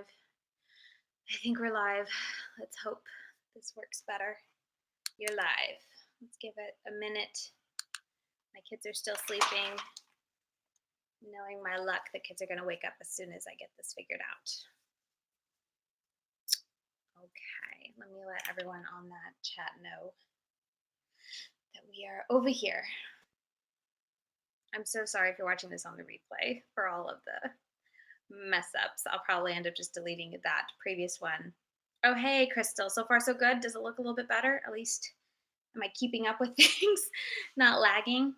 live? I think we're live. Let's hope this works better. You're live. Let's give it a minute. My kids are still sleeping. Knowing my luck, the kids are going to wake up as soon as I get this figured out. Okay, let me let everyone on that chat know that we are over here. I'm so sorry if you're watching this on the replay for all of the mess ups. I'll probably end up just deleting that previous one. Oh, hey, Crystal. So far, so good. Does it look a little bit better? At least, am I keeping up with things? Not lagging?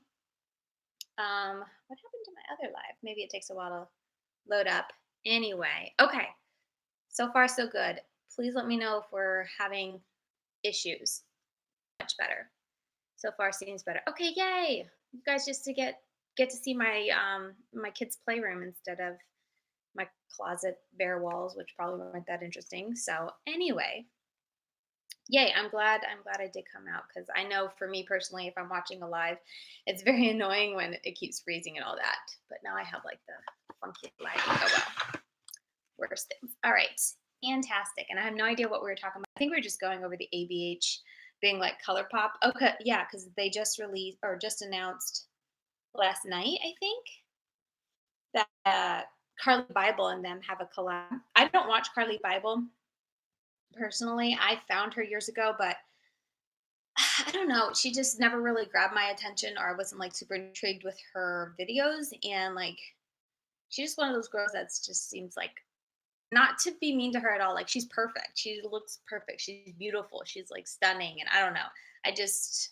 What happened to my other live? Maybe it takes a while to load up. Anyway, okay. So far, so good. Please let me know if we're having issues. Much better. So far, seems better. Okay, yay! You guys just to get to see my my kids' playroom instead of my closet bare walls, which probably weren't that interesting. So anyway, yay! I'm glad I did come out because I know for me personally, if I'm watching a live, it's very annoying when it keeps freezing and all that. But now I have like the funky lighting. Oh well, worse things. All right, fantastic. And I have no idea what we were talking about. I think we were just going over the ABH being like color pop. Okay, yeah, because they just released or just announced last night, I think, that Carly Bible and them have a collab. I don't watch Carly Bible personally. I found her years ago, but I don't know. She just never really grabbed my attention, or I wasn't like super intrigued with her videos. And like, she's just one of those girls that just seems like not to be mean to her at all. Like, she's perfect. She looks perfect. She's beautiful. She's like stunning. And I don't know. I just,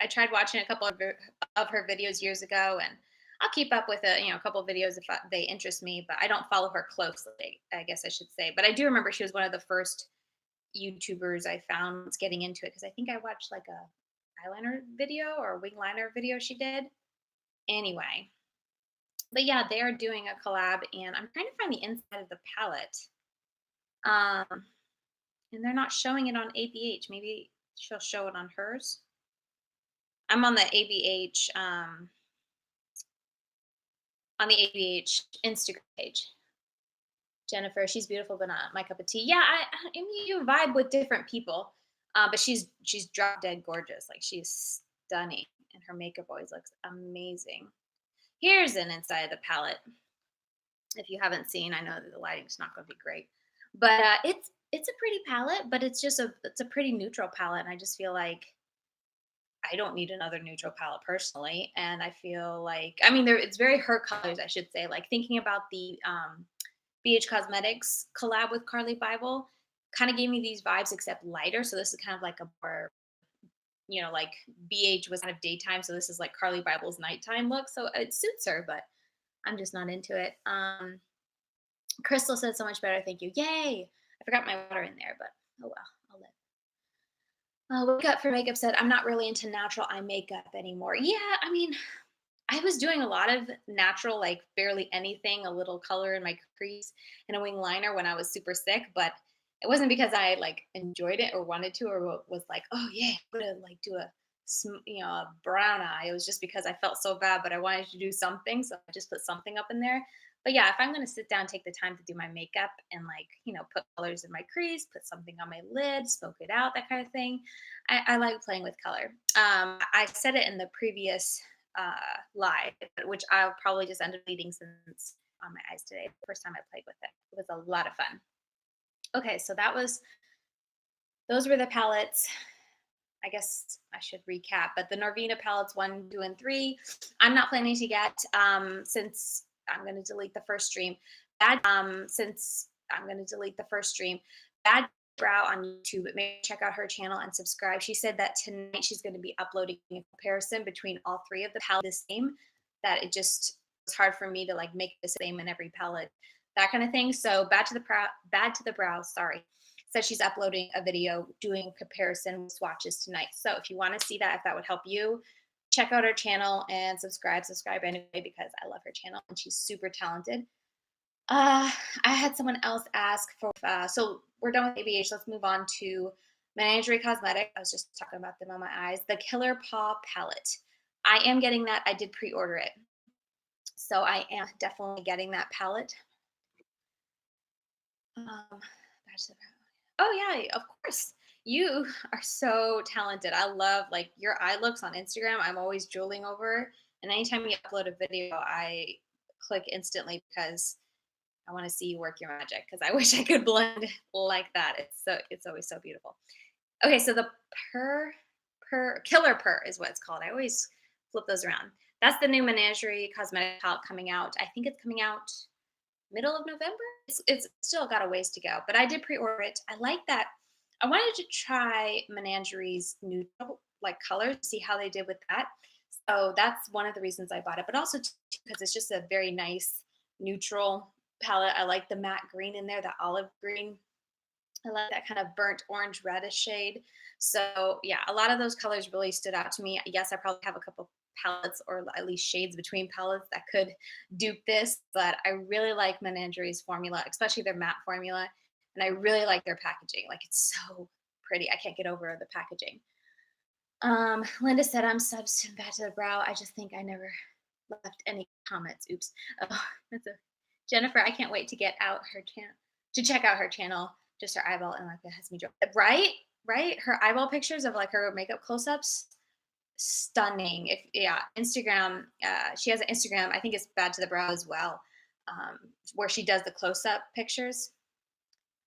I tried watching a couple of her videos years ago, and I'll keep up with a couple of videos if they interest me, but I don't follow her closely, I guess I should say. But I do remember she was one of the first YouTubers I found getting into it because I think I watched like a eyeliner video or a wing liner video she did. Anyway, but yeah, they are doing a collab, and I'm trying to find the inside of the palette. Um, and they're not showing it on ABH. Maybe she'll show it on hers. I'm on the ABH Instagram page. Jennifer, she's beautiful, but not my cup of tea. Yeah, I mean, you vibe with different people, but she's drop dead gorgeous. Like, she's stunning, and her makeup always looks amazing. Here's an inside of the palette. If you haven't seen, I know that the lighting's not going to be great, but it's a pretty palette, but it's a pretty neutral palette, and I just feel like I don't need another neutral palette personally. And I feel like, I mean, it's very her colors, I should say. Like, thinking about the BH Cosmetics collab with Carly Bible kind of gave me these vibes, except lighter. So this is kind of like a more, like BH was kind of daytime. So this is like Carly Bible's nighttime look. So it suits her, but I'm just not into it. Crystal said so much better. Thank you. Yay. I forgot my water in there, but oh well, I'll live. Wake Up for Makeup said, I'm not really into natural eye makeup anymore. Yeah, I mean, I was doing a lot of natural, like barely anything, a little color in my crease and a wing liner when I was super sick, but it wasn't because I like enjoyed it or wanted to or was like, oh yeah, I'm gonna like do a brown eye. It was just because I felt so bad, but I wanted to do something, so I just put something up in there. But yeah, if I'm gonna sit down, take the time to do my makeup and like put colors in my crease, put something on my lid, smoke it out, that kind of thing. I like playing with color. I said it in the previous live, which I'll probably just end up deleting since on my eyes today. The first time I played with it, it was a lot of fun. Okay, so those were the palettes. I guess I should recap, but the Norvina palettes 1, 2, and 3, I'm not planning to get since I'm going to delete the first stream. Since I'm going to delete the first stream. Bad Brow on YouTube, but maybe check out her channel and subscribe. She said that tonight she's going to be uploading a comparison between all three of the palettes the same, that it just was hard for me to like make the same in every palette, that kind of thing. So Bad to the Brow, sorry, said she's uploading a video doing comparison swatches tonight. So if you want to see that, if that would help you, check out her channel and subscribe anyway, because I love her channel and she's super talented. I had someone else ask for, so we're done with ABH. Let's move on to Menagerie Cosmetic. I was just talking about them on my eyes. The Killer Paw palette. I am getting that. I did pre-order it. So I am definitely getting that palette. Back to the Oh yeah, of course. You are so talented. I love like your eye looks on Instagram. I'm always drooling over. And anytime you upload a video, I click instantly because I want to see you work your magic because I wish I could blend like that. It's always so beautiful. Okay, so the purr killer purr is what it's called. I always flip those around. That's the new Menagerie cosmetic palette coming out. I think it's coming out middle of November. It's still got a ways to go, but I did pre-order it. I like that. I wanted to try Menagerie's neutral like colors, see how they did with that. So that's one of the reasons I bought it, but also because it's just a very nice neutral palette. I like the matte green in there, the olive green. I like that kind of burnt orange reddish shade. So yeah, a lot of those colors really stood out to me. Yes, I probably have a couple palettes or at least shades between palettes that could dupe this, but I really like Menagerie's formula, especially their matte formula. And I really like their packaging. Like it's so pretty. I can't get over the packaging. Linda said I'm subs to Bad to the Brow. I just think I never left any comments. Oops. Oh, that's a Jennifer. I can't wait to get out her channel to check out her channel. Just her eyeball and like that has me right, right. Her eyeball pictures of like her makeup close-ups, stunning. If yeah, Instagram. She has an Instagram. I think it's Bad to the Brow as well, where she does the close-up pictures.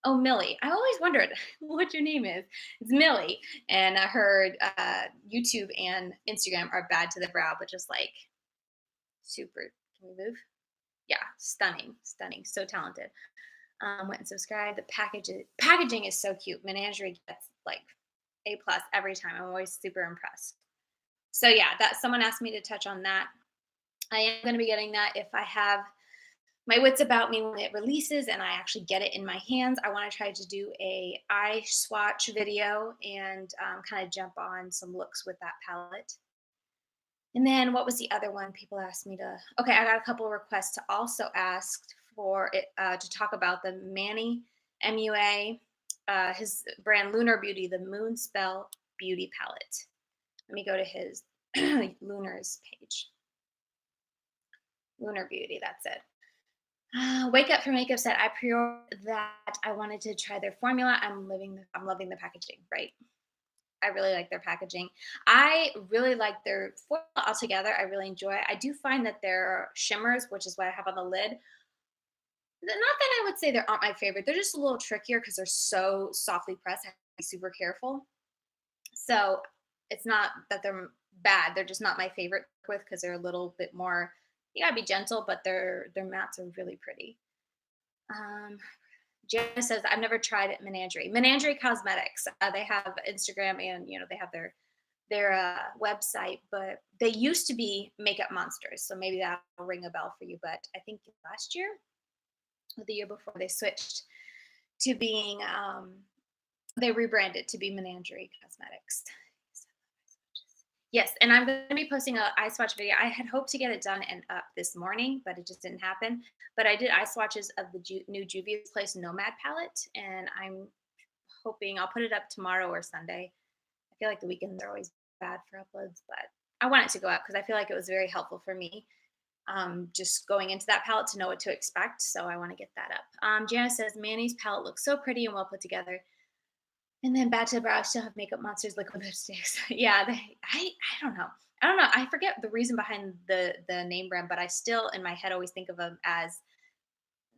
Oh, Millie. I always wondered what your name is. It's Millie, and her YouTube and Instagram are Bad to the Brow, but just like super. Can we move? Yeah, stunning, stunning, so talented. Went and subscribed. The packaging is so cute. Menagerie gets like A+ every time. I'm always super impressed. So yeah, that someone asked me to touch on that. I am going to be getting that if I have my wits about me when it releases and I actually get it in my hands. I want to try to do a eye swatch video and kind of jump on some looks with that palette. And then what was the other one people asked me to? Okay, I got a couple of requests to also ask for it to talk about the Manny MUA, his brand Lunar Beauty, the Moon Spell Beauty Palette. Let me go to his Lunar's page. Lunar Beauty, that's it. Wake Up for Makeup said I pre-ordered that. I wanted to try their formula. I'm loving the packaging. Right. I really like their packaging. I really like their formula altogether. I really enjoy it. I do find that their shimmers, which is what I have on the lid, not that I would say they aren't my favorite. They're just a little trickier because they're so softly pressed. I have to be super careful. So it's not that they're bad. They're just not my favorite with because they're a little bit more. You gotta be gentle, but their mattes are really pretty. Um, Jana says I've never tried it. Menagerie. Menagerie Cosmetics. They have Instagram and they have their website, but they used to be Makeup Monsters, so maybe that will ring a bell for you. But I think last year or the year before they switched to being they rebranded to be Menagerie Cosmetics. Yes, and I'm going to be posting a eye swatch video. I had hoped to get it done and up this morning, but it just didn't happen. But I did eye swatches of the new Juvia's Place Nomad palette, and I'm hoping I'll put it up tomorrow or Sunday. I feel like the weekends are always bad for uploads, but I want it to go up because I feel like it was very helpful for me just going into that palette to know what to expect. So I want to get that up. Janice says Manny's palette looks so pretty and well put together. And then Bad to the Brow, I still have Makeup Monsters liquid lipsticks. Yeah, I don't know. I don't know. I forget the reason behind the name brand, but I still in my head always think of them as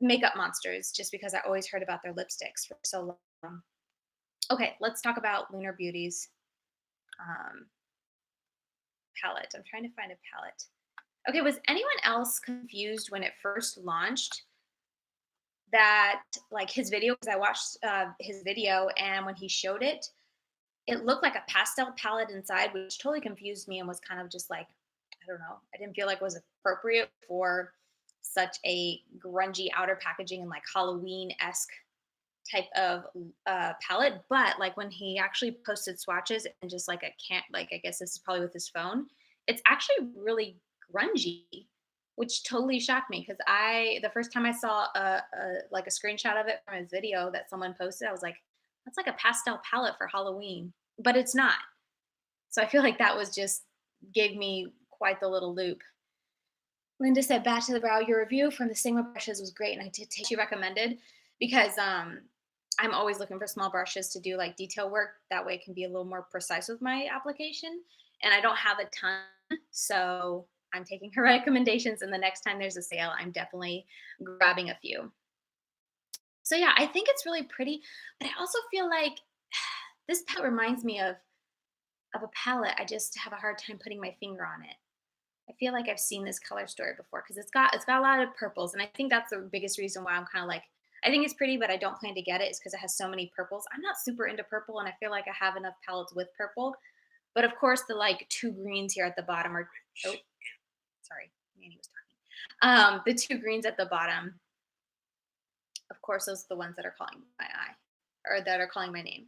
Makeup Monsters, just because I always heard about their lipsticks for so long. Okay, let's talk about Lunar Beauty's palette. I'm trying to find a palette. Okay, was anyone else confused when it first launched? That like his video, because I watched his video, and when he showed it, it looked like a pastel palette inside, which totally confused me and was kind of just like, I don't know. I didn't feel like it was appropriate for such a grungy outer packaging and like Halloween-esque type of palette. But like when he actually posted swatches and just like a can't like I guess this is probably with his phone, it's actually really grungy, which totally shocked me because the first time I saw like a screenshot of it from his video that someone posted, I was like, that's like a pastel palette for Halloween, but it's not. So I feel like that was just gave me quite the little loop. Linda said, Back to the Brow, your review from the Sigma brushes was great, and I did take you recommended because I'm always looking for small brushes to do like detail work. That way, it can be a little more precise with my application. And I don't have a ton, so I'm taking her recommendations. And the next time there's a sale, I'm definitely grabbing a few. So yeah, I think it's really pretty, but I also feel like this palette reminds me of a palette. I just have a hard time putting my finger on it. I feel like I've seen this color story before because it's got a lot of purples, and I think that's the biggest reason why I'm kind of like I think it's pretty, but I don't plan to get it is because it has so many purples. I'm not super into purple, and I feel like I have enough palettes with purple. But of course, the like two greens here at the bottom are oh sorry, Manny was talking. The two greens at the bottom, of course, those are the ones that are calling my eye or that are calling my name.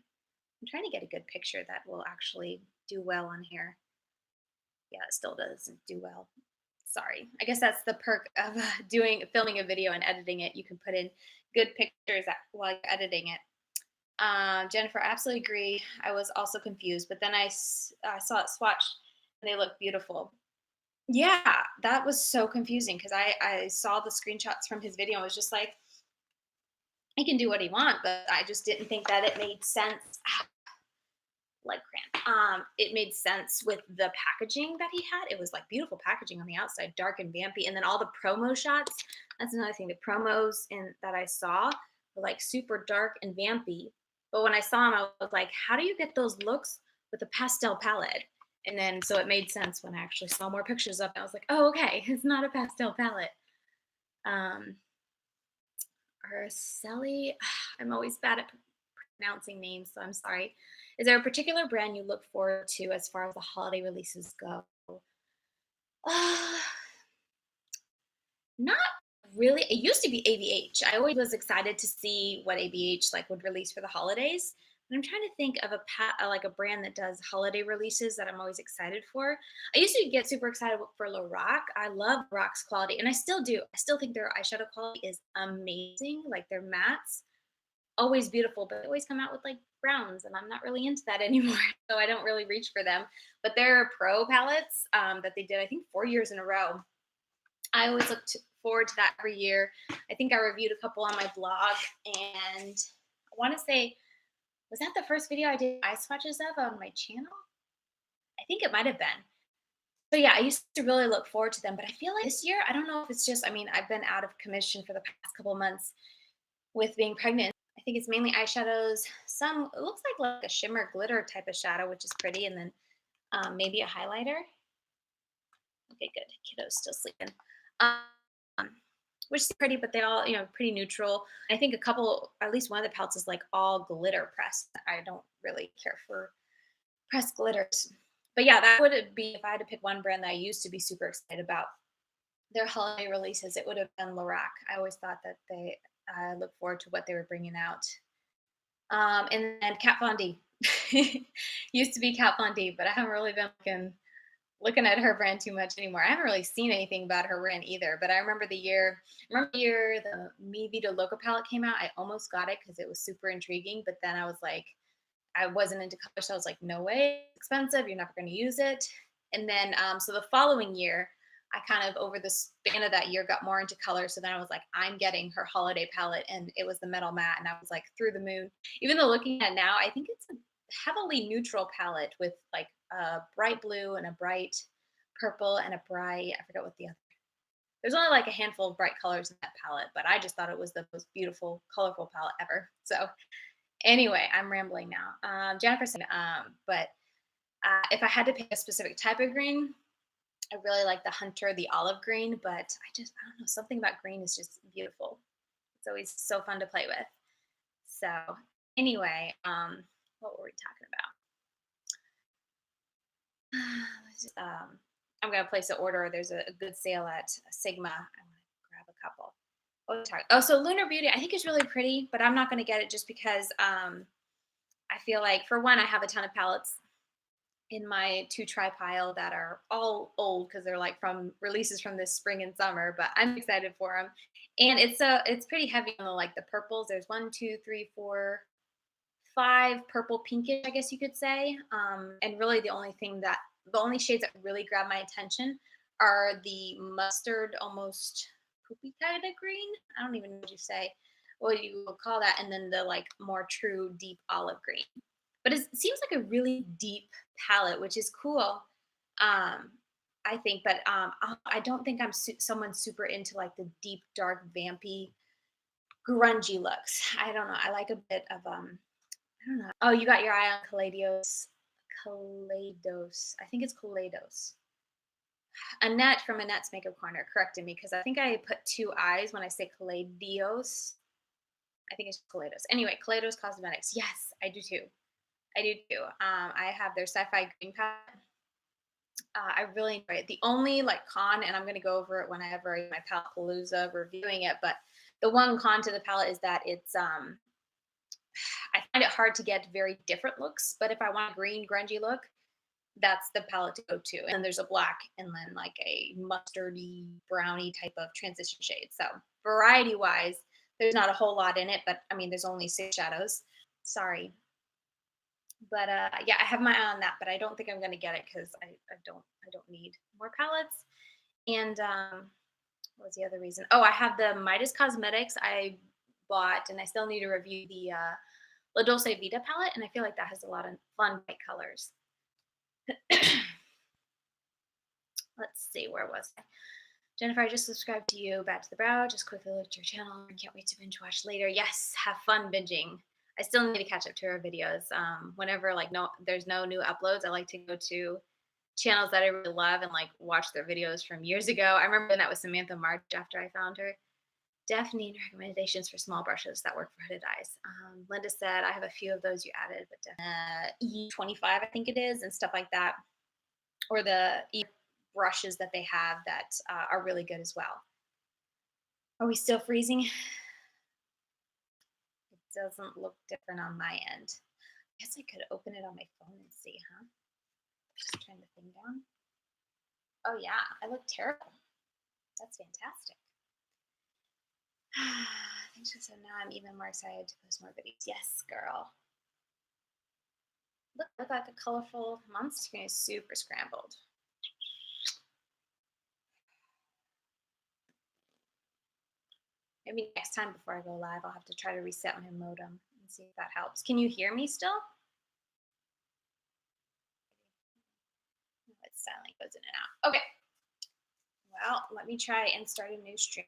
I'm trying to get a good picture that will actually do well on here. Yeah, it still doesn't do well. Sorry. I guess that's the perk of doing filming a video and editing it. You can put in good pictures while you're editing it. Jennifer, I absolutely agree. I was also confused, but then I saw it swatched and they look beautiful. Yeah, that was so confusing because I saw the screenshots from his video and was just like, he can do what he wants, but I just didn't think that it made sense. Like cramp. It made sense with the packaging that he had. It was like beautiful packaging on the outside, dark and vampy, and then all the promo shots. That's another thing. The promos in that I saw were like super dark and vampy. But when I saw him, I was like, how do you get those looks with a pastel palette? And then so it made sense when I actually saw more pictures of it. I was like, oh, okay, it's not a pastel palette. Um, Araceli, I'm always bad at pronouncing names, so I'm sorry. Is there a particular brand you look forward to as far as the holiday releases go? Uh, Not really. It used to be ABH. I always was excited to see what ABH like would release for the holidays. But I'm trying to think of like a brand that does holiday releases that I'm always excited for. I used to get super excited for Lorac. I love Lorac's quality, and I still do. I still think their eyeshadow quality is amazing. Like their mattes, always beautiful, but they always come out with like browns, and I'm not really into that anymore. So I don't really reach for them. But their pro palettes that they did, I think 4 years in a row. I always forward to that every year. I think I reviewed a couple on my blog, and I want to say, was that the first video I did eye swatches of on my channel? I think it might have been. So yeah, I used to really look forward to them, but I feel like this year, I don't know if it's just, I mean, I've been out of commission for the past couple of months with being pregnant. I think it's mainly eyeshadows. Some it looks like a shimmer glitter type of shadow, which is pretty, and then maybe a highlighter. Okay, good. Kiddo's still sleeping. Um, which is pretty, but they all, pretty neutral. I think a couple, at least one of the palettes is like all glitter pressed. I don't really care for pressed glitters. But yeah, that would be if I had to pick one brand that I used to be super excited about their holiday releases, it would have been Lorac. I always thought that I look forward to what they were bringing out. And then Kat Von D. Used to be Kat Von D, but I haven't really been looking at her brand too much anymore. I haven't really seen anything about her brand either, but I remember the year the Mi Vida Loca palette came out. I almost got it because it was super intriguing, but then I was like, I wasn't into color, so I was like, no way, it's expensive. You're never going to use it. And then, so the following year, I kind of over the span of that year got more into color. So then I was like, I'm getting her holiday palette, and it was the metal matte, and I was like through the moon. Even though looking at it now, I think it's a heavily neutral palette with like a bright blue and a bright purple and a bright, I forget what the other. There's only like a handful of bright colors in that palette, but I just thought it was the most beautiful, colorful palette ever. So anyway, I'm rambling now. Jennifer said, but if I had to pick a specific type of green, I really like the Hunter, the olive green, but I don't know, something about green is just beautiful. It's always so fun to play with. So anyway, what were we talking about? I'm gonna place an order. There's a good sale at Sigma. I want to grab a couple. Oh, so Lunar Beauty, I think is really pretty, but I'm not gonna get it just because I feel like for one, I have a ton of palettes in my two try pile that are all old because they're like from releases from this spring and summer, but I'm excited for them. And it's pretty heavy on the purples. There's one, two, three, four, five purple pinkish, I guess you could say. And really the only shades that really grab my attention are the mustard, almost poopy kind of green. I don't even know what you say. what you will call that, and then the like more true deep olive green. But it seems like a really deep palette, which is cool. Um, I think, but I don't think I'm someone super into like the deep, dark, vampy, grungy looks. I don't know. I like a bit of I don't know. Oh, you got your eye on Kaleidos. Kaleidos. I think it's Kaleidos. Annette from Annette's Makeup Corner corrected me because I think I put two eyes when I say Kaleidos. I think it's Kaleidos. Anyway, Kaleidos Cosmetics. Yes, I do too. I do too. I have their Sci-Fi Green palette. I really enjoy it. The only like con, and I'm going to go over it whenever I do my palette palooza reviewing it, but the one con to the palette is that it's I find it hard to get very different looks. But if I want a green grungy look, that's the palette to go to. And then there's a black and then like a mustardy brownie type of transition shade. So variety wise, there's not a whole lot in it, but I mean, there's only six shadows. Sorry. But yeah, I have my eye on that, but I don't think I'm gonna get it because I don't need more palettes. And what was the other reason? Oh, I have the Midas Cosmetics I bought, and I still need to review the La Dolce Vita palette, and I feel like that has a lot of fun bright colors. Let's see, where was I? Jennifer, I just subscribed to you. Back to the brow. Just quickly looked at your channel and can't wait to binge watch later. Yes, have fun binging. I still need to catch up to her videos. Whenever like there's no new uploads, I like to go to channels that I really love and like watch their videos from years ago. I remember that with Samantha March after I found her. Definitely need recommendations for small brushes that work for hooded eyes. Linda said I have a few of those you added, but E25 I think it is and stuff like that, or the brushes that they have that are really good as well. Are we still freezing? It doesn't look different on my end. I guess I could open it on my phone and see, huh? Just turn the thing down. Oh yeah, I look terrible. That's fantastic. Thanks for so now I'm even more excited to post more videos. Yes, girl. Look like a colorful monster screen is super scrambled. Maybe next time before I go live, I'll have to try to reset my modem and see if that helps. Can you hear me still? No, it's silent, goes in and out. Okay. Well, let me try and start a new stream.